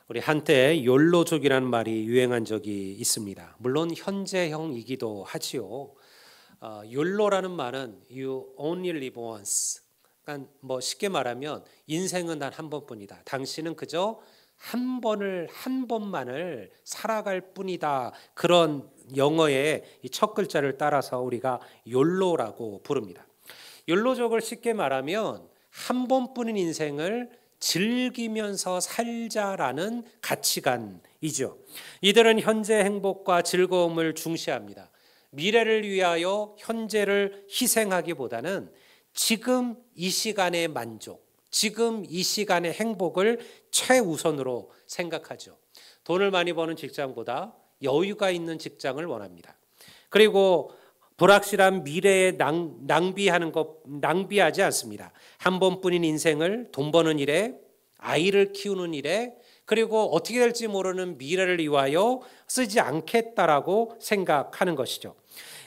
우리 한때 욜로족이라는 말이 유행한 적이 있습니다. 물론 현재형이기도 하지요. 욜로라는 말은 You only live once. 그러니까 뭐 쉽게 말하면 인생은 단 한 번뿐이다. 당신은 그저 한 번만을 살아갈 뿐이다. 그런 영어의 이 첫 글자를 따라서 우리가 욜로라고 부릅니다. 욜로족을 쉽게 말하면 한 번뿐인 인생을 즐기면서 살자라는 가치관이죠. 이들은 현재 행복과 즐거움을 중시합니다. 미래를 위하여 현재를 희생하기보다는 지금 이 시간의 만족, 지금 이 시간의 행복을 최우선으로 생각하죠. 돈을 많이 버는 직장보다 여유가 있는 직장을 원합니다. 그리고 불확실한 미래에 낭비하지 않습니다. 한 번뿐인 인생을 돈 버는 일에, 아이를 키우는 일에, 그리고 어떻게 될지 모르는 미래를 위하여 쓰지 않겠다라고 생각하는 것이죠.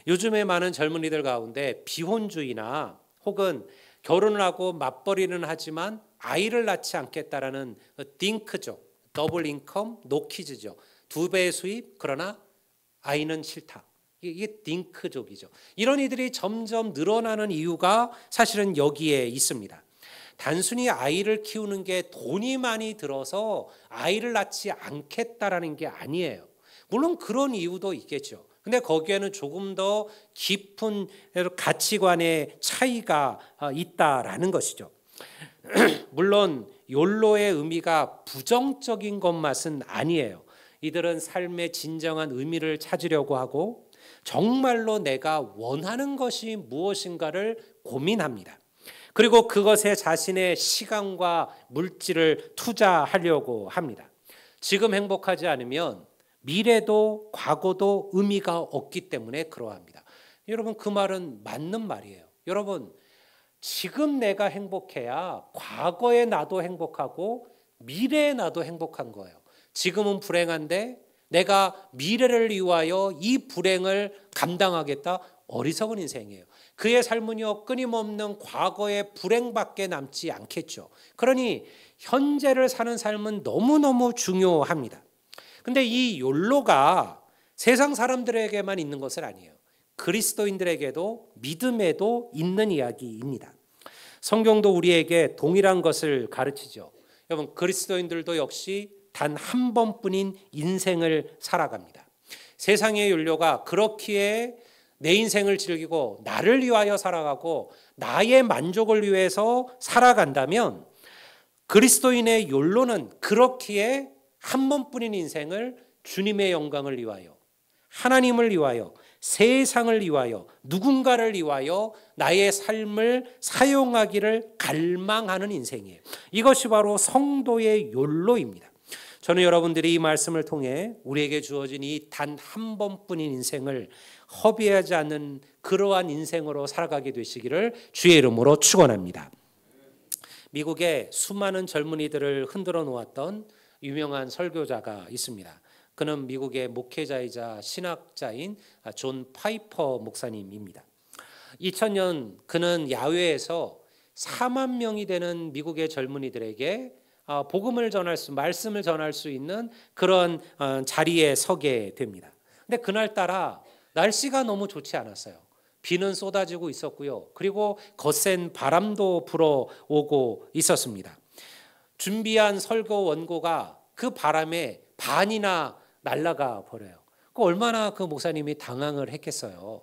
요즘에 많은 젊은이들 가운데 비혼주의나 혹은 결혼을 하고 맞벌이는 하지만 아이를 낳지 않겠다라는 딩크죠. 더블 인컴, 노키즈죠. 두 배의 수입, 그러나 아이는 싫다. 이게 딩크족이죠. 이런 이들이 점점 늘어나는 이유가 사실은 여기에 있습니다. 단순히 아이를 키우는 게 돈이 많이 들어서 아이를 낳지 않겠다라는 게 아니에요. 물론 그런 이유도 있겠죠. 근데 거기에는 조금 더 깊은 가치관의 차이가 있다라는 것이죠. 물론 욜로의 의미가 부정적인 것만은 아니에요. 이들은 삶의 진정한 의미를 찾으려고 하고 정말로 내가 원하는 것이 무엇인가를 고민합니다. 그리고 그것에 자신의 시간과 물질을 투자하려고 합니다. 지금 행복하지 않으면 미래도 과거도 의미가 없기 때문에 그러합니다. 여러분, 그 말은 맞는 말이에요. 여러분, 지금 내가 행복해야 과거의 나도 행복하고 미래의 나도 행복한 거예요. 지금은 불행한데 내가 미래를 위하여 이 불행을 감당하겠다? 어리석은 인생이에요. 그의 삶은요, 끊임없는 과거의 불행밖에 남지 않겠죠. 그러니 현재를 사는 삶은 너무너무 중요합니다. 근데 이 욜로가 세상 사람들에게만 있는 것은 아니에요. 그리스도인들에게도 믿음에도 있는 이야기입니다. 성경도 우리에게 동일한 것을 가르치죠. 여러분, 그리스도인들도 역시 단 한 번뿐인 인생을 살아갑니다. 세상의 욜로가 그렇기에 내 인생을 즐기고 나를 위하여 살아가고 나의 만족을 위해서 살아간다면 그리스도인의 욜로는 그렇기에 한 번뿐인 인생을 주님의 영광을 위하여, 하나님을 위하여, 세상을 위하여, 누군가를 위하여 나의 삶을 사용하기를 갈망하는 인생이에요. 이것이 바로 성도의 욜로입니다. 저는 여러분들이 이 말씀을 통해 우리에게 주어진 이 단 한 번뿐인 인생을 허비하지 않는 그러한 인생으로 살아가게 되시기를 주의 이름으로 축원합니다. 미국에 수많은 젊은이들을 흔들어 놓았던 유명한 설교자가 있습니다. 그는 미국의 목회자이자 신학자인 존 파이퍼 목사님입니다. 2000년 그는 야외에서 4만 명이 되는 미국의 젊은이들에게 말씀을 전할 수 있는 그런 자리에 서게 됩니다. 근데 그날따라 날씨가 너무 좋지 않았어요. 비는 쏟아지고 있었고요. 그리고 거센 바람도 불어오고 있었습니다. 준비한 설교 원고가 그 바람에 반이나 날아가 버려요. 얼마나 그 목사님이 당황을 했겠어요.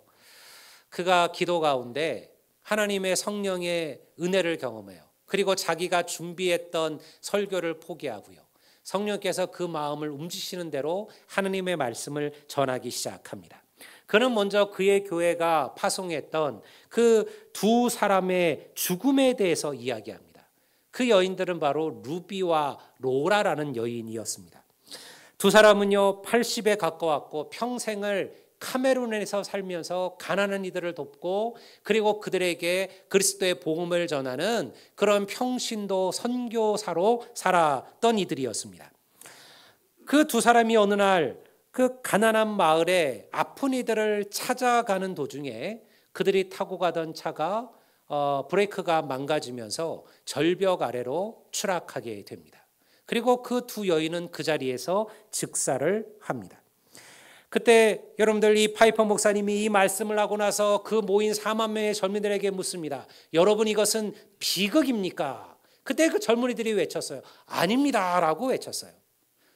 그가 기도 가운데 하나님의 성령의 은혜를 경험해요. 그리고 자기가 준비했던 설교를 포기하고요. 성령께서 그 마음을 움직이시는 대로 하나님의 말씀을 전하기 시작합니다. 그는 먼저 그의 교회가 파송했던 그 두 사람의 죽음에 대해서 이야기합니다. 그 여인들은 바로 루비와 로라라는 여인이었습니다. 두 사람은요 80에 가까웠고 평생을 카메룬에서 살면서 가난한 이들을 돕고 그리고 그들에게 그리스도의 복음을 전하는 그런 평신도 선교사로 살았던 이들이었습니다. 그 두 사람이 어느 날 그 가난한 마을에 아픈 이들을 찾아가는 도중에 그들이 타고 가던 차가 브레이크가 망가지면서 절벽 아래로 추락하게 됩니다. 그리고 그 두 여인은 그 자리에서 즉사를 합니다. 그때 여러분들 이 파이퍼 목사님이 이 말씀을 하고 나서 그 모인 4만 명의 젊은이들에게 묻습니다. 여러분 이것은 비극입니까? 그때 그 젊은이들이 외쳤어요. 아닙니다 라고 외쳤어요.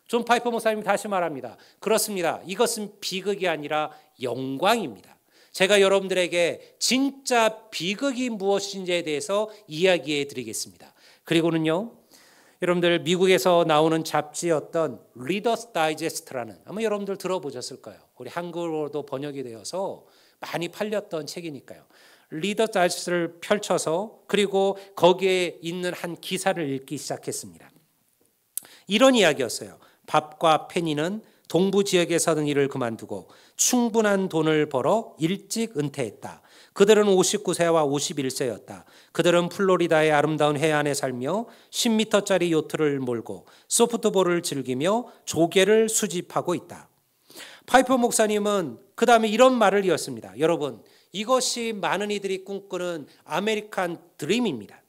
존 파이퍼 목사님이 다시 말합니다. 그렇습니다. 이것은 비극이 아니라 영광입니다. 제가 여러분들에게 진짜 비극이 무엇인지에 대해서 이야기해 드리겠습니다. 그리고는요, 여러분들 미국에서 나오는 잡지였던 리더스 다이제스트라는, 아마 여러분들 들어보셨을 거예요. 우리 한국어로도 번역이 되어서 많이 팔렸던 책이니까요. 리더스 다이제스트를 펼쳐서 그리고 거기에 있는 한 기사를 읽기 시작했습니다. 이런 이야기였어요. 밥과 페니는 동부 지역에 사는 일을 그만두고 충분한 돈을 벌어 일찍 은퇴했다. 그들은 59세와 51세였다. 그들은 플로리다의 아름다운 해안에 살며 10m짜리 요트를 몰고 소프트볼을 즐기며 조개를 수집하고 있다. 파이퍼 목사님은 그 다음에 이런 말을 이었습니다. 여러분, 이것이 많은 이들이 꿈꾸는 아메리칸 드림입니다.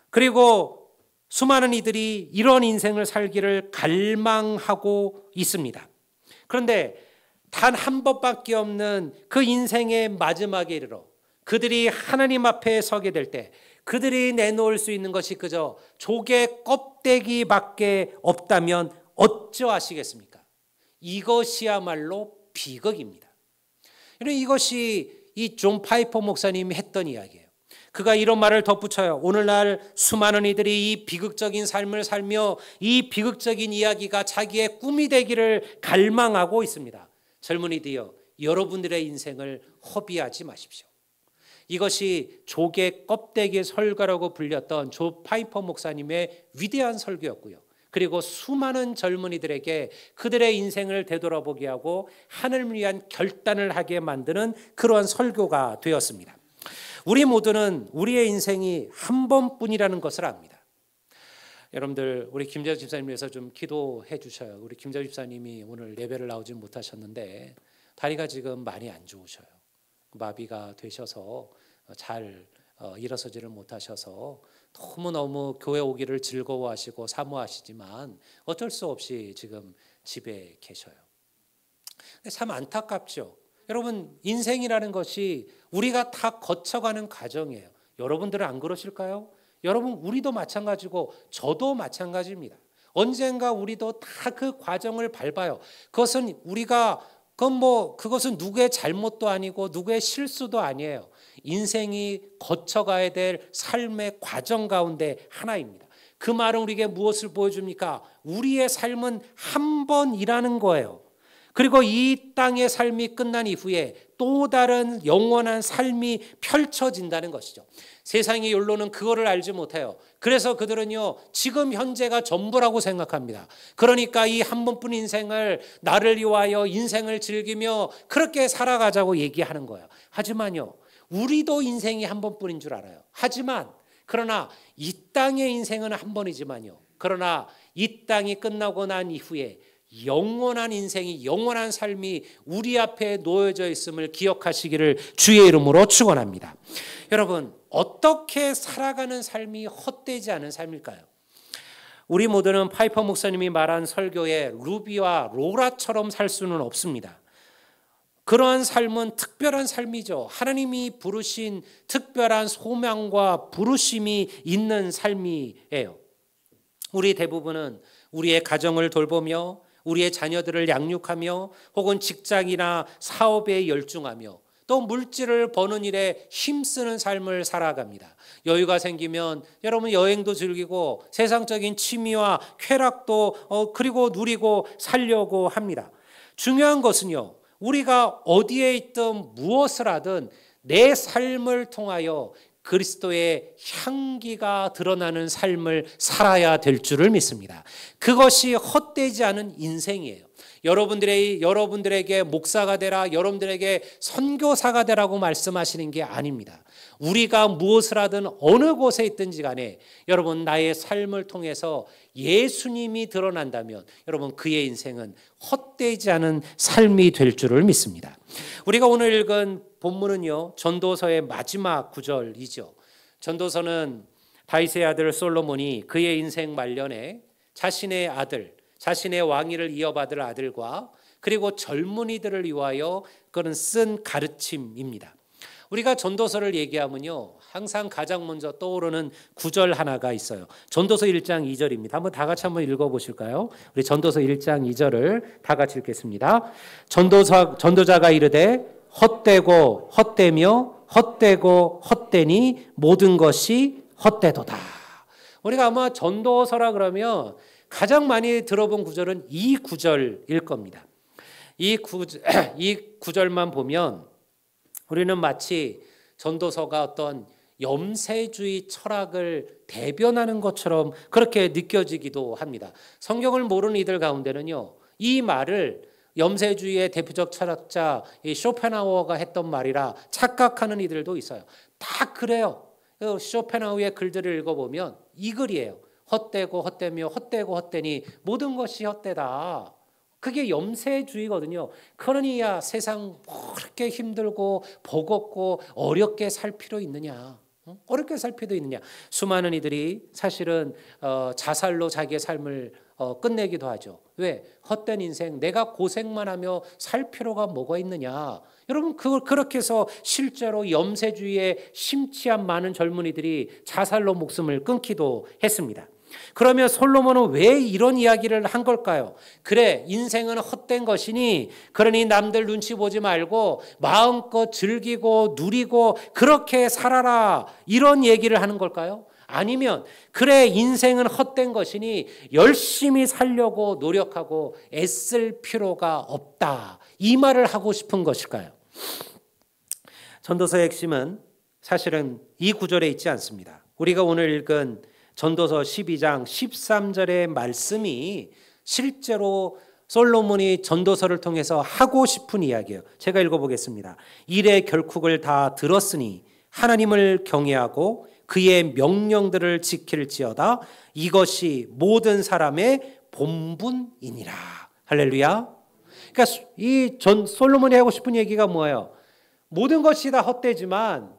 그리고 수많은 이들이 이런 인생을 살기를 갈망하고 있습니다. 그런데 단 한 번밖에 없는 그 인생의 마지막에 이르러 그들이 하나님 앞에 서게 될 때 그들이 내놓을 수 있는 것이 그저 조개 껍데기밖에 없다면 어쩌하시겠습니까? 이것이야말로 비극입니다. 이것이 이 존 파이퍼 목사님이 했던 이야기예요. 그가 이런 말을 덧붙여요. 오늘날 수많은 이들이 이 비극적인 삶을 살며 이 비극적인 이야기가 자기의 꿈이 되기를 갈망하고 있습니다. 젊은이들이여, 여러분들의 인생을 허비하지 마십시오. 이것이 조개 껍데기 설교라고 불렸던 존 파이퍼 목사님의 위대한 설교였고요. 그리고 수많은 젊은이들에게 그들의 인생을 되돌아보게 하고 하늘을 위한 결단을 하게 만드는 그러한 설교가 되었습니다. 우리 모두는 우리의 인생이 한 번뿐이라는 것을 압니다. 여러분들, 우리 김재우 집사님 위해서 좀 기도해 주셔요. 우리 김재우 집사님이 오늘 예배를 나오지 못하셨는데 다리가 지금 많이 안 좋으셔요. 마비가 되셔서 잘 일어서지를 못하셔서 너무너무 교회 오기를 즐거워하시고 사모하시지만 어쩔 수 없이 지금 집에 계셔요. 참 안타깝죠. 여러분, 인생이라는 것이 우리가 다 거쳐가는 과정이에요. 여러분들은 안 그러실까요? 여러분, 우리도 마찬가지고 저도 마찬가지입니다. 언젠가 우리도 다 그 과정을 밟아요. 그것은 그것은 누구의 잘못도 아니고 누구의 실수도 아니에요. 인생이 거쳐가야 될 삶의 과정 가운데 하나입니다. 그 말은 우리에게 무엇을 보여줍니까? 우리의 삶은 한 번이라는 거예요. 그리고 이 땅의 삶이 끝난 이후에 또 다른 영원한 삶이 펼쳐진다는 것이죠. 세상의 욜로는 그거를 알지 못해요. 그래서 그들은요, 지금 현재가 전부라고 생각합니다. 그러니까 이 한 번뿐 인생을 나를 위하여 인생을 즐기며 그렇게 살아가자고 얘기하는 거예요. 하지만요, 우리도 인생이 한 번뿐인 줄 알아요. 그러나 이 땅의 인생은 한 번이지만요, 그러나 이 땅이 끝나고 난 이후에 영원한 인생이, 영원한 삶이 우리 앞에 놓여져 있음을 기억하시기를 주의 이름으로 축원합니다. 여러분, 어떻게 살아가는 삶이 헛되지 않은 삶일까요? 우리 모두는 파이퍼 목사님이 말한 설교에 루비와 로라처럼 살 수는 없습니다. 그러한 삶은 특별한 삶이죠. 하나님이 부르신 특별한 소명과 부르심이 있는 삶이에요. 우리 대부분은 우리의 가정을 돌보며 우리의 자녀들을 양육하며 혹은 직장이나 사업에 열중하며 또 물질을 버는 일에 힘쓰는 삶을 살아갑니다. 여유가 생기면 여러분 여행도 즐기고 세상적인 취미와 쾌락도 그리고 누리고 살려고 합니다. 중요한 것은요, 우리가 어디에 있든 무엇을 하든 내 삶을 통하여 그리스도의 향기가 드러나는 삶을 살아야 될 줄을 믿습니다. 그것이 헛되지 않은 인생이에요. 여러분들에게 목사가 되라, 여러분들에게 선교사가 되라고 말씀하시는 게 아닙니다. 우리가 무엇을 하든 어느 곳에 있든지 간에 여러분, 나의 삶을 통해서 예수님이 드러난다면 여러분, 그의 인생은 헛되지 않은 삶이 될 줄을 믿습니다. 우리가 오늘 읽은 본문은요, 전도서의 마지막 구절이죠. 전도서는 다윗의 아들 솔로몬이 그의 인생 말년에 자신의 아들, 자신의 왕위를 이어받을 아들과 그리고 젊은이들을 위하여 그는 쓴 가르침입니다. 우리가 전도서를 얘기하면요, 항상 가장 먼저 떠오르는 구절 하나가 있어요. 전도서 1장 2절입니다. 한번 다 같이 한번 읽어보실까요? 우리 전도서 1장 2절을 다 같이 읽겠습니다. 전도자가 이르되 헛되고 헛되며 헛되고 헛되니 모든 것이 헛되도다. 우리가 아마 전도서라 그러면 가장 많이 들어본 구절은 이 구절일 겁니다. 이 구절만 보면 우리는 마치 전도서가 어떤 염세주의 철학을 대변하는 것처럼 그렇게 느껴지기도 합니다. 성경을 모르는 이들 가운데는요, 이 말을 염세주의의 대표적 철학자 쇼펜하우어가 했던 말이라 착각하는 이들도 있어요. 다 그래요. 쇼펜하우어의 글들을 읽어보면 이 글이에요. 헛되고 헛되며 헛되고 헛되니 모든 것이 헛되다. 그게 염세주의거든요. 그러니야 세상 그렇게 힘들고 버겁고 어렵게 살 필요 있느냐? 어렵게 살 필요도 있느냐? 수많은 이들이 사실은 자살로 자기의 삶을 끝내기도 하죠. 왜? 헛된 인생, 내가 고생만 하며 살 필요가 뭐가 있느냐? 여러분, 그렇게 해서 실제로 염세주의에 심취한 많은 젊은이들이 자살로 목숨을 끊기도 했습니다. 그러면 솔로몬은 왜 이런 이야기를 한 걸까요? 그래, 인생은 헛된 것이니 그러니 남들 눈치 보지 말고 마음껏 즐기고 누리고 그렇게 살아라, 이런 얘기를 하는 걸까요? 아니면 그래, 인생은 헛된 것이니 열심히 살려고 노력하고 애쓸 필요가 없다, 이 말을 하고 싶은 것일까요? 전도서의 핵심은 사실은 이 구절에 있지 않습니다. 우리가 오늘 읽은 전도서 12장 13절의 말씀이 실제로 솔로몬이 전도서를 통해서 하고 싶은 이야기예요. 제가 읽어보겠습니다. 일의 결국을 다 들었으니 하나님을 경외하고 그의 명령들을 지킬지어다. 이것이 모든 사람의 본분이니라. 할렐루야. 그러니까 이 솔로몬이 하고 싶은 얘기가 뭐예요? 모든 것이 다 헛되지만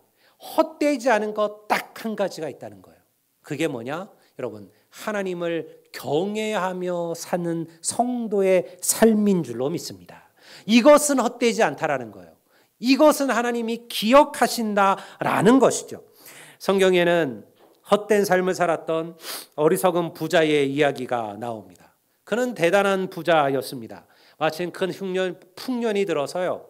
헛되지 않은 것 딱 한 가지가 있다는 거예요. 그게 뭐냐? 여러분, 하나님을 경외하며 사는 성도의 삶인 줄로 믿습니다. 이것은 헛되지 않다라는 거예요. 이것은 하나님이 기억하신다라는 것이죠. 성경에는 헛된 삶을 살았던 어리석은 부자의 이야기가 나옵니다. 그는 대단한 부자였습니다. 마침 큰 풍년이 들어서요,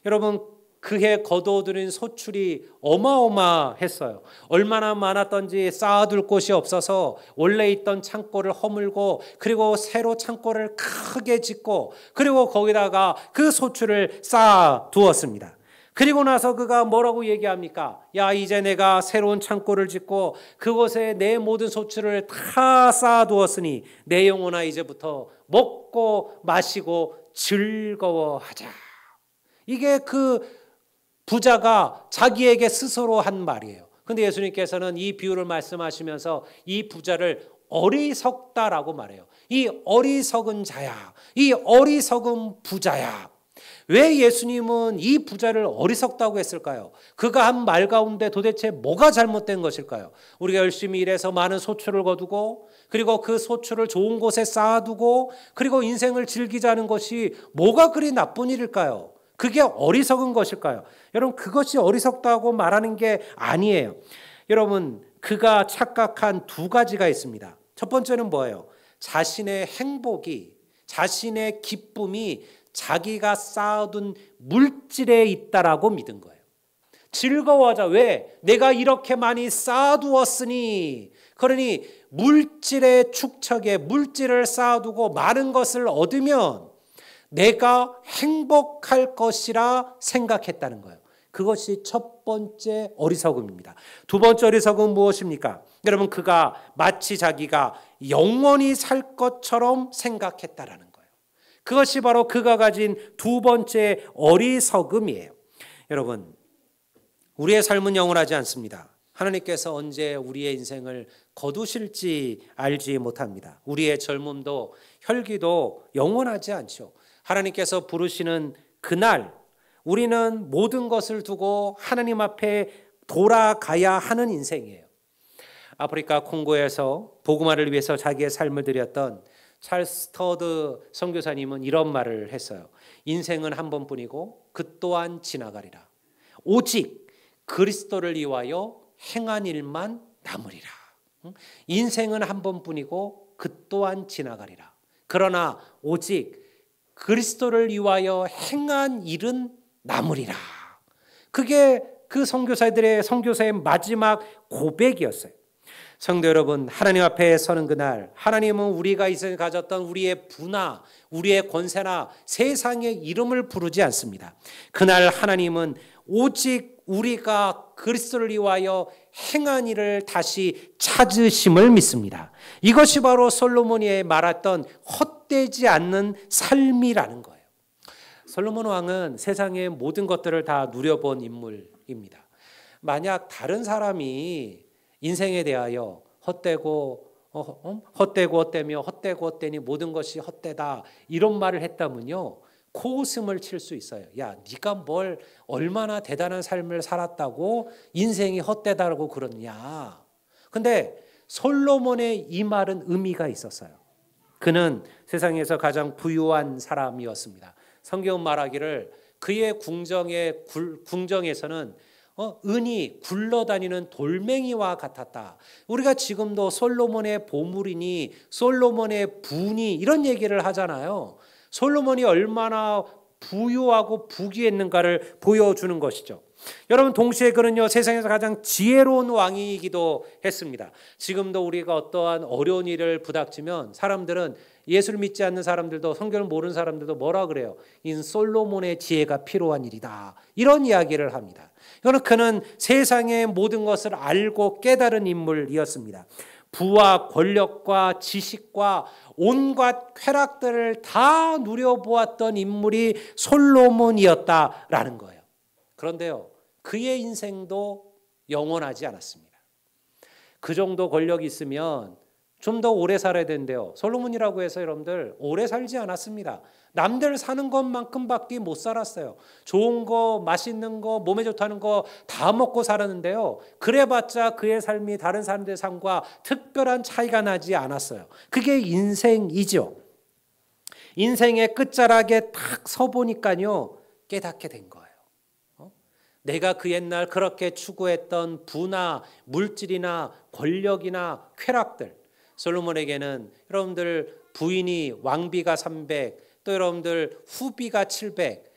여러분, 그해 거둬들인 소출이 어마어마했어요. 얼마나 많았던지 쌓아둘 곳이 없어서 원래 있던 창고를 허물고 그리고 새로 창고를 크게 짓고 그리고 거기다가 그 소출을 쌓아두었습니다. 그리고 나서 그가 뭐라고 얘기합니까? 야, 이제 내가 새로운 창고를 짓고 그곳에 내 모든 소출을 다 쌓아두었으니 내 영혼아, 이제부터 먹고 마시고 즐거워하자. 이게 그 부자가 자기에게 스스로 한 말이에요. 근데 예수님께서는 이 비유를 말씀하시면서 이 부자를 어리석다라고 말해요. 이 어리석은 자야, 이 어리석은 부자야. 왜 예수님은 이 부자를 어리석다고 했을까요? 그가 한 말 가운데 도대체 뭐가 잘못된 것일까요? 우리가 열심히 일해서 많은 소출을 거두고 그리고 그 소출을 좋은 곳에 쌓아두고 그리고 인생을 즐기자는 것이 뭐가 그리 나쁜 일일까요? 그게 어리석은 것일까요? 여러분, 그것이 어리석다고 말하는 게 아니에요. 여러분, 그가 착각한 두 가지가 있습니다. 첫 번째는 뭐예요? 자신의 행복이, 자신의 기쁨이 자기가 쌓아둔 물질에 있다라고 믿은 거예요. 즐거워하자. 왜? 내가 이렇게 많이 쌓아두었으니. 그러니 물질의 축척에 물질을 쌓아두고 많은 것을 얻으면 내가 행복할 것이라 생각했다는 거예요. 그것이 첫 번째 어리석음입니다. 두 번째 어리석음은 무엇입니까? 여러분, 그가 마치 자기가 영원히 살 것처럼 생각했다라는 거예요. 그것이 바로 그가 가진 두 번째 어리석음이에요. 여러분, 우리의 삶은 영원하지 않습니다. 하나님께서 언제 우리의 인생을 거두실지 알지 못합니다. 우리의 젊음도 혈기도 영원하지 않죠. 하나님께서 부르시는 그날 우리는 모든 것을 두고 하나님 앞에 돌아가야 하는 인생이에요. 아프리카 콩고에서 복음화를 위해서 자기의 삶을 드렸던 찰스 스터드 선교사님은 이런 말을 했어요. 인생은 한 번뿐이고 그 또한 지나가리라. 오직 그리스도를 위하여 행한 일만 남으리라. 인생은 한 번뿐이고 그 또한 지나가리라. 그러나 오직 그리스도를 위하여 행한 일은 남으리라. 그게 그 선교사들의 선교사의 마지막 고백이었어요. 성도 여러분, 하나님 앞에 서는 그날 하나님은 우리가 이전에 가졌던 우리의 부나 우리의 권세나 세상의 이름을 부르지 않습니다. 그날 하나님은 오직 우리가 그리스도를 위하여 행한 일을 다시 찾으심을 믿습니다. 이것이 바로 솔로몬이 말했던 헛되지 않는 삶이라는 거예요. 솔로몬 왕은 세상의 모든 것들을 다 누려본 인물입니다. 만약 다른 사람이 인생에 대하여 헛되고 헛되니 모든 것이 헛되다 이런 말을 했다면요, 코웃음을 칠 수 있어요. 야, 네가 뭘 얼마나 대단한 삶을 살았다고 인생이 헛되다고 그러냐. 근데 솔로몬의 이 말은 의미가 있었어요. 그는 세상에서 가장 부유한 사람이었습니다. 성경은 말하기를 그의 궁정에서는 은이 굴러다니는 돌멩이와 같았다. 우리가 지금도 솔로몬의 보물이니 솔로몬의 부니 이런 얘기를 하잖아요. 솔로몬이 얼마나 부유하고 부귀했는가를 보여주는 것이죠. 여러분, 동시에 그는요 세상에서 가장 지혜로운 왕이기도 했습니다. 지금도 우리가 어떠한 어려운 일을 부닥치면 사람들은, 예수를 믿지 않는 사람들도 성경을 모르는 사람들도 뭐라 그래요? 이 솔로몬의 지혜가 필요한 일이다, 이런 이야기를 합니다. 그는 세상의 모든 것을 알고 깨달은 인물이었습니다. 부와 권력과 지식과 온갖 쾌락들을 다 누려보았던 인물이 솔로몬이었다라는 거예요. 그런데요, 그의 인생도 영원하지 않았습니다. 그 정도 권력이 있으면 좀 더 오래 살아야 되는데요, 솔로몬이라고 해서 여러분들 오래 살지 않았습니다. 남들 사는 것만큼밖에 못 살았어요. 좋은 거, 맛있는 거, 몸에 좋다는 거 다 먹고 살았는데요, 그래봤자 그의 삶이 다른 사람들의 삶과 특별한 차이가 나지 않았어요. 그게 인생이죠. 인생의 끝자락에 딱 서보니까요 깨닫게 된 거예요. 내가 그 옛날 그렇게 추구했던 부나 물질이나 권력이나 쾌락들, 솔로몬에게는 여러분들 부인이 왕비가 300, 또 여러분들 후비가 700,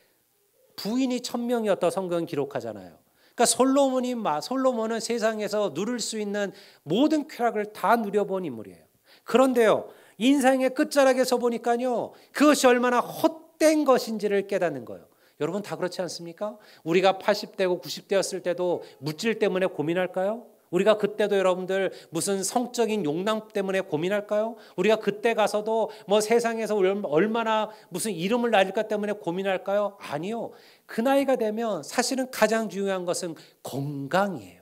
부인이 1000명이었다 성경은 기록하잖아요. 그러니까 솔로몬은 세상에서 누릴 수 있는 모든 쾌락을 다 누려본 인물이에요. 그런데요, 인생의 끝자락에 서 보니까요 그것이 얼마나 헛된 것인지를 깨닫는 거예요. 여러분 다 그렇지 않습니까? 우리가 80대고 90대였을 때도 물질 때문에 고민할까요? 우리가 그때도 여러분들 무슨 성적인 욕망 때문에 고민할까요? 우리가 그때 가서도 뭐 세상에서 얼마나 무슨 이름을 날릴까 때문에 고민할까요? 아니요. 그 나이가 되면 사실은 가장 중요한 것은 건강이에요.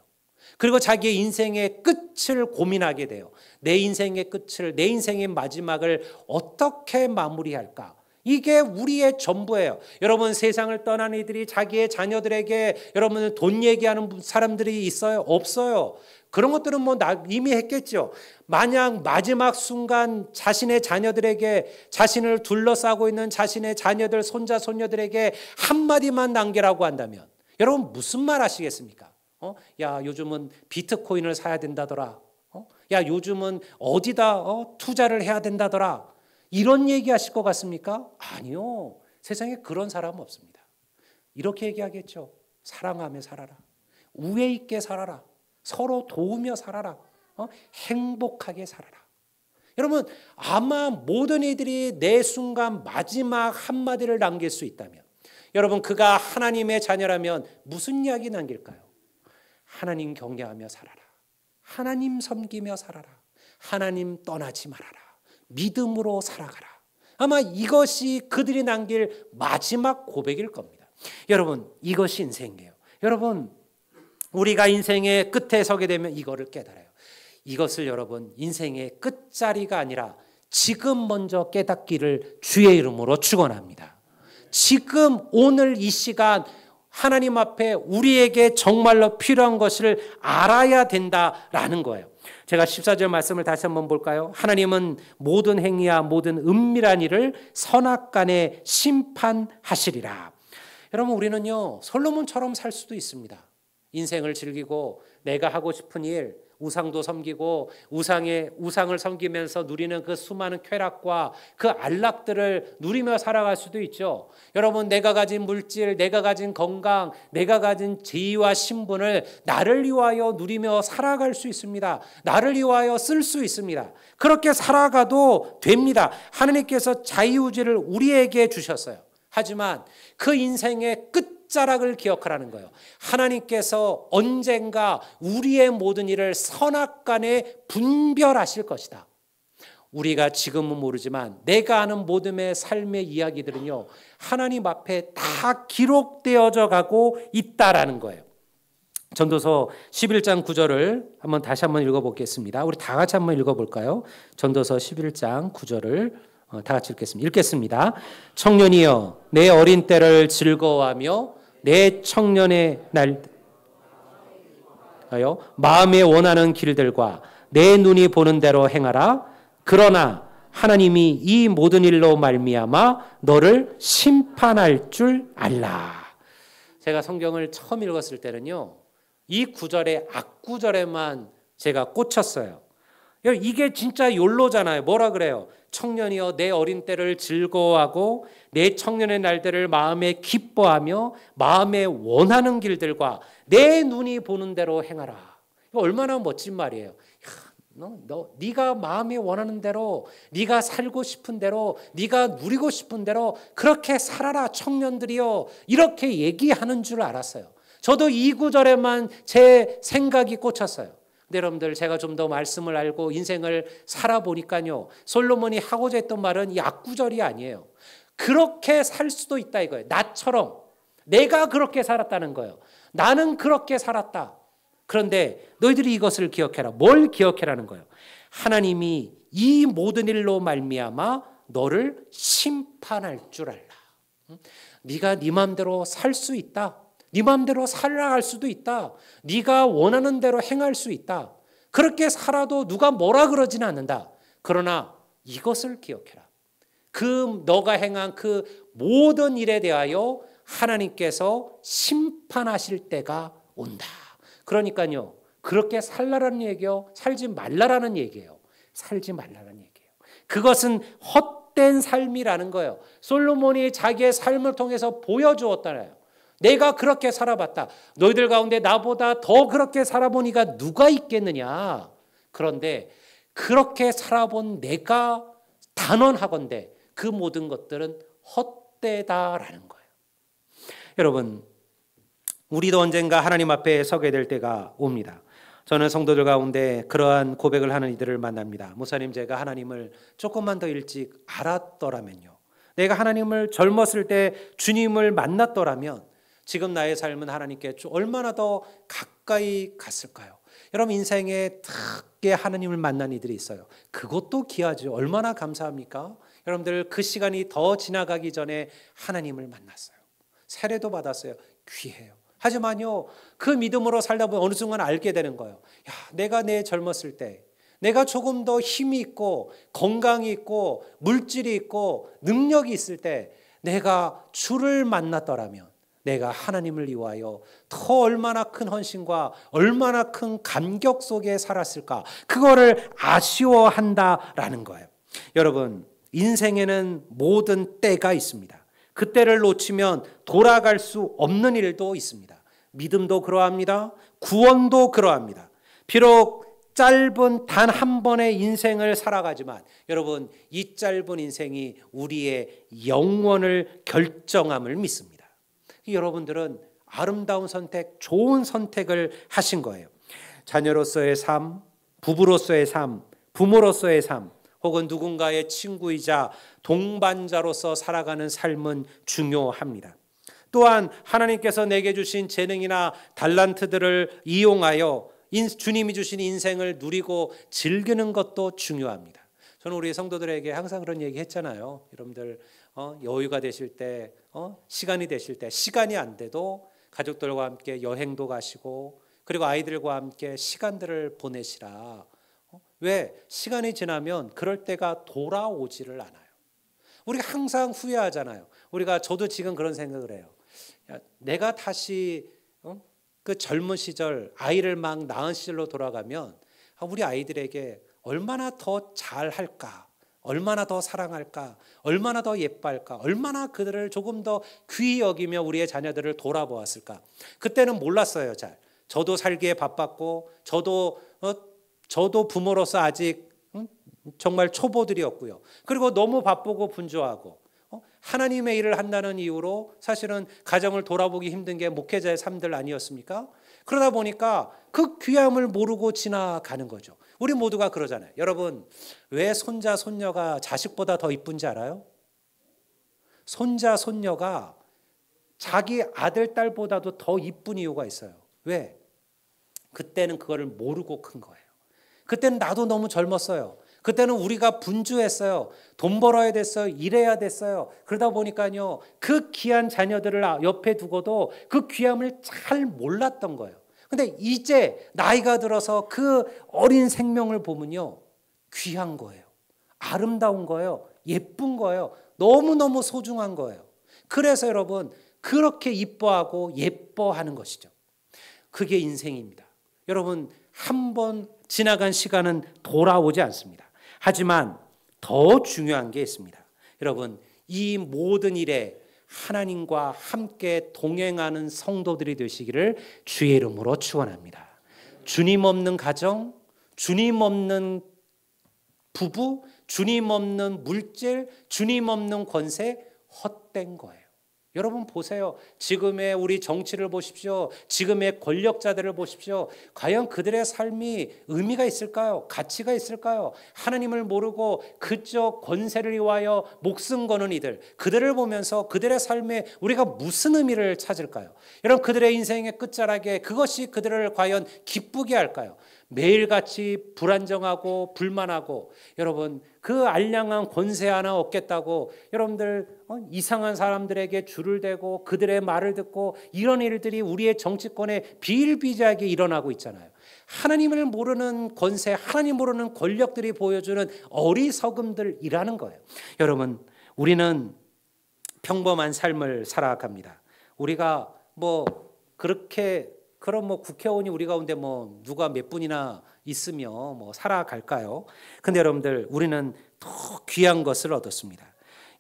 그리고 자기의 인생의 끝을 고민하게 돼요. 내 인생의 끝을, 내 인생의 마지막을 어떻게 마무리할까? 이게 우리의 전부예요. 여러분, 세상을 떠난 이들이 자기의 자녀들에게 여러분 돈 얘기하는 사람들이 있어요? 없어요. 그런 것들은 뭐 이미 했겠죠. 만약 마지막 순간 자신의 자녀들에게, 자신을 둘러싸고 있는 자신의 자녀들, 손자, 손녀들에게 한마디만 남기라고 한다면 여러분 무슨 말 하시겠습니까? 야, 요즘은 비트코인을 사야 된다더라. 야, 요즘은 어디다 투자를 해야 된다더라. 이런 얘기 하실 것 같습니까? 아니요. 세상에 그런 사람은 없습니다. 이렇게 얘기하겠죠. 사랑하며 살아라. 우애 있게 살아라. 서로 도우며 살아라. 행복하게 살아라. 여러분, 아마 모든 이들이 내 순간 마지막 한마디를 남길 수 있다면, 여러분 그가 하나님의 자녀라면 무슨 이야기 남길까요? 하나님 경외하며 살아라. 하나님 섬기며 살아라. 하나님 떠나지 말아라. 믿음으로 살아가라. 아마 이것이 그들이 남길 마지막 고백일 겁니다. 여러분, 이것이 인생이에요. 여러분, 우리가 인생의 끝에 서게 되면 이거를 깨달아요. 이것을 여러분 인생의 끝자리가 아니라 지금 먼저 깨닫기를 주의 이름으로 축원합니다. 지금 오늘 이 시간 하나님 앞에 우리에게 정말로 필요한 것을 알아야 된다라는 거예요. 제가 14절 말씀을 다시 한번 볼까요? 하나님은 모든 행위와 모든 은밀한 일을 선악간에 심판하시리라. 여러분, 우리는요 솔로몬처럼 살 수도 있습니다. 인생을 즐기고 내가 하고 싶은 일, 우상도 섬기고 우상을 섬기면서 누리는 그 수많은 쾌락과 그 안락들을 누리며 살아갈 수도 있죠. 여러분, 내가 가진 물질, 내가 가진 건강, 내가 가진 지위와 신분을 나를 위하여 누리며 살아갈 수 있습니다. 나를 위하여 쓸 수 있습니다. 그렇게 살아가도 됩니다. 하나님께서 자유의지를 우리에게 주셨어요. 하지만 그 인생의 끝자락을 기억하라는 거예요. 하나님께서 언젠가 우리의 모든 일을 선악간에 분별하실 것이다. 우리가 지금은 모르지만 내가 아는 모든의 삶의 이야기들은요 하나님 앞에 다 기록되어져 가고 있다라는 거예요. 전도서 11장 9절을 다시 한번 읽어보겠습니다. 우리 다 같이 한번 읽어볼까요? 전도서 11장 9절을 다 같이 읽겠습니다. 청년이여 내 어린 때를 즐거워하며 내 청년의 날 마음에 원하는 길들과 내 눈이 보는 대로 행하라. 그러나 하나님이 이 모든 일로 말미암아 너를 심판할 줄 알라. 제가 성경을 처음 읽었을 때는요 이 구절의 앞구절에만 제가 꽂혔어요. 이게 진짜 욜로잖아요. 뭐라 그래요? 청년이여 내 어린 때를 즐거워하고 내 청년의 날들을 마음에 기뻐하며 마음에 원하는 길들과 내 눈이 보는 대로 행하라. 이거 얼마나 멋진 말이에요. 네가 마음에 원하는 대로, 네가 살고 싶은 대로, 네가 누리고 싶은 대로 그렇게 살아라 청년들이요. 이렇게 얘기하는 줄 알았어요. 저도 이 구절에만 제 생각이 꽂혔어요. 근데 여러분들, 제가 좀 더 말씀을 알고 인생을 살아보니까요 솔로몬이 하고자 했던 말은 이 앞구절이 아니에요. 그렇게 살 수도 있다 이거예요. 나처럼 내가 그렇게 살았다는 거예요. 나는 그렇게 살았다. 그런데 너희들이 이것을 기억해라. 뭘 기억해라는 거예요? 하나님이 이 모든 일로 말미암아 너를 심판할 줄 알라. 네가 네 마음대로 살 수 있다. 네 마음대로 살아갈 수도 있다. 네가 원하는 대로 행할 수 있다. 그렇게 살아도 누가 뭐라 그러지는 않는다. 그러나 이것을 기억해라. 너가 행한 그 모든 일에 대하여 하나님께서 심판하실 때가 온다. 그러니까요. 그렇게 살라라는 얘기요. 살지 말라라는 얘기예요. 살지 말라라는 얘기예요. 그것은 헛된 삶이라는 거예요. 솔로몬이 자기의 삶을 통해서 보여주었잖아요. 내가 그렇게 살아봤다. 너희들 가운데 나보다 더 그렇게 살아본 이가 누가 있겠느냐. 그런데 그렇게 살아본 내가 단언하건대 그 모든 것들은 헛되다라는 거예요. 여러분, 우리도 언젠가 하나님 앞에 서게 될 때가 옵니다. 저는 성도들 가운데 그러한 고백을 하는 이들을 만납니다. 목사님, 제가 하나님을 조금만 더 일찍 알았더라면요. 내가 하나님을 젊었을 때 주님을 만났더라면 지금 나의 삶은 하나님께 얼마나 더 가까이 갔을까요? 여러분, 인생에 특게 하나님을 만난 이들이 있어요. 그것도 귀하죠. 얼마나 감사합니까? 여러분들, 그 시간이 더 지나가기 전에 하나님을 만났어요. 세례도 받았어요. 귀해요. 하지만요, 그 믿음으로 살다 보면 어느 순간 알게 되는 거예요. 야, 내가 내 젊었을 때 내가 조금 더 힘이 있고 건강이 있고 물질이 있고 능력이 있을 때 내가 주를 만났더라면 내가 하나님을 위하여 더 얼마나 큰 헌신과 얼마나 큰 감격 속에 살았을까, 그거를 아쉬워한다라는 거예요. 여러분, 인생에는 모든 때가 있습니다. 그 때를 놓치면 돌아갈 수 없는 일도 있습니다. 믿음도 그러합니다. 구원도 그러합니다. 비록 짧은 단 한 번의 인생을 살아가지만 여러분, 이 짧은 인생이 우리의 영원을 결정함을 믿습니다. 여러분들은 아름다운 선택, 좋은 선택을 하신 거예요. 자녀로서의 삶, 부부로서의 삶, 부모로서의 삶, 혹은 누군가의 친구이자 동반자로서 살아가는 삶은 중요합니다. 또한 하나님께서 내게 주신 재능이나 달란트들을 이용하여 주님이 주신 인생을 누리고 즐기는 것도 중요합니다. 저는 우리 성도들에게 항상 그런 얘기 했잖아요. 여러분들 여유가 되실 때, 시간이 되실 때, 시간이 안 돼도 가족들과 함께 여행도 가시고 그리고 아이들과 함께 시간들을 보내시라. 왜? 시간이 지나면 그럴 때가 돌아오지를 않아요. 우리가 항상 후회하잖아요. 저도 지금 그런 생각을 해요. 야, 내가 다시 그 젊은 시절, 아이를 막 낳은 시절로 돌아가면 우리 아이들에게 얼마나 더 잘할까, 얼마나 더 사랑할까, 얼마나 더 예뻐할까, 얼마나 그들을 조금 더 귀히 여기며 우리의 자녀들을 돌아보았을까. 그때는 몰랐어요. 잘. 저도 살기에 바빴고 저도 부모로서 아직 정말 초보들이었고요. 그리고 너무 바쁘고 분주하고 하나님의 일을 한다는 이유로 사실은 가정을 돌아보기 힘든 게 목회자의 삶들 아니었습니까? 그러다 보니까 그 귀함을 모르고 지나가는 거죠. 우리 모두가 그러잖아요. 여러분, 왜 손자, 손녀가 자식보다 더 이쁜지 알아요? 손자, 손녀가 자기 아들, 딸보다도 더 이쁜 이유가 있어요. 왜? 그때는 그거를 모르고 큰 거예요. 그때는 나도 너무 젊었어요. 그때는 우리가 분주했어요. 돈 벌어야 됐어요. 일해야 됐어요. 그러다 보니까요, 그 귀한 자녀들을 옆에 두고도 그 귀함을 잘 몰랐던 거예요. 근데 이제 나이가 들어서 그 어린 생명을 보면요, 귀한 거예요. 아름다운 거예요. 예쁜 거예요. 너무너무 소중한 거예요. 그래서 여러분, 그렇게 이뻐하고 예뻐하는 것이죠. 그게 인생입니다. 여러분, 한 번 지나간 시간은 돌아오지 않습니다. 하지만 더 중요한 게 있습니다. 여러분, 이 모든 일에 하나님과 함께 동행하는 성도들이 되시기를 주의 이름으로 축원합니다. 주님 없는 가정, 주님 없는 부부, 주님 없는 물질, 주님 없는 권세, 헛된 거예요. 여러분 보세요. 지금의 우리 정치를 보십시오. 지금의 권력자들을 보십시오. 과연 그들의 삶이 의미가 있을까요? 가치가 있을까요? 하나님을 모르고 그저 권세를 위하여 목숨 거는 이들, 그들을 보면서 그들의 삶에 우리가 무슨 의미를 찾을까요? 여러분, 그들의 인생의 끝자락에 그것이 그들을 과연 기쁘게 할까요? 매일같이 불안정하고 불만하고, 여러분 그 알량한 권세 하나 얻겠다고 여러분들 이상한 사람들에게 줄을 대고 그들의 말을 듣고, 이런 일들이 우리의 정치권에 비일비재하게 일어나고 있잖아요. 하나님을 모르는 권세, 하나님 모르는 권력들이 보여주는 어리석음들이라는 거예요. 여러분, 우리는 평범한 삶을 살아갑니다. 우리가 그렇게 그럼 국회의원이 우리 가운데 누가 몇 분이나 있으며 살아갈까요? 근데 여러분들, 우리는 더 귀한 것을 얻었습니다.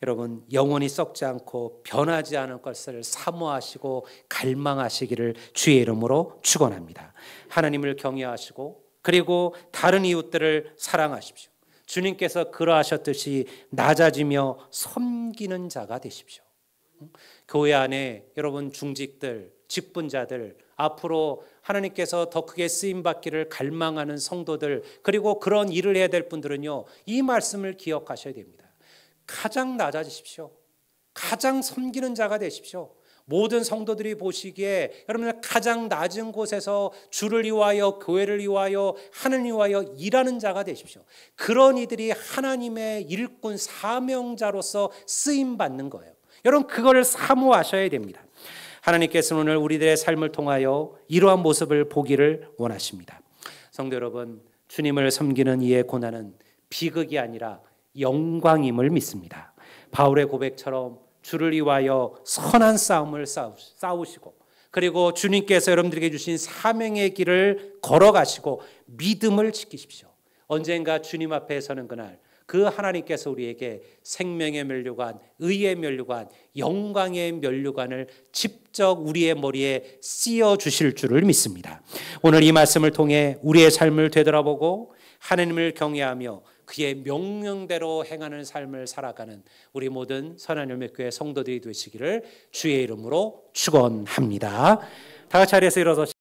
여러분, 영원히 썩지 않고 변하지 않을 것을 사모하시고 갈망하시기를 주의 이름으로 축원합니다. 하나님을 경외하시고 그리고 다른 이웃들을 사랑하십시오. 주님께서 그러하셨듯이 낮아지며 섬기는 자가 되십시오. 교회 안에 여러분 중직들, 직분자들, 앞으로 하나님께서 더 크게 쓰임받기를 갈망하는 성도들, 그리고 그런 일을 해야 될 분들은요, 이 말씀을 기억하셔야 됩니다. 가장 낮아지십시오. 가장 섬기는 자가 되십시오. 모든 성도들이 보시기에 여러분들 가장 낮은 곳에서 주를 위하여, 교회를 위하여, 하나님을 위하여 일하는 자가 되십시오. 그런 이들이 하나님의 일꾼 사명자로서 쓰임받는 거예요. 여러분, 그거를 사모하셔야 됩니다. 하나님께서는 오늘 우리들의 삶을 통하여 이러한 모습을 보기를 원하십니다. 성도 여러분, 주님을 섬기는 이의 고난은 비극이 아니라 영광임을 믿습니다. 바울의 고백처럼 주를 위하여 선한 싸움을 싸우시고, 그리고 주님께서 여러분들에게 주신 사명의 길을 걸어가시고 믿음을 지키십시오. 언젠가 주님 앞에 서는 그날, 그 하나님께서 우리에게 생명의 면류관, 의의 면류관, 영광의 면류관을 직접 우리의 머리에 씌워 주실 줄을 믿습니다. 오늘 이 말씀을 통해 우리의 삶을 되돌아보고 하나님을 경외하며 그의 명령대로 행하는 삶을 살아가는 우리 모든 선한 열매교회 성도들이 되시기를 주의 이름으로 축원합니다. 다 같이 자리에서 일어서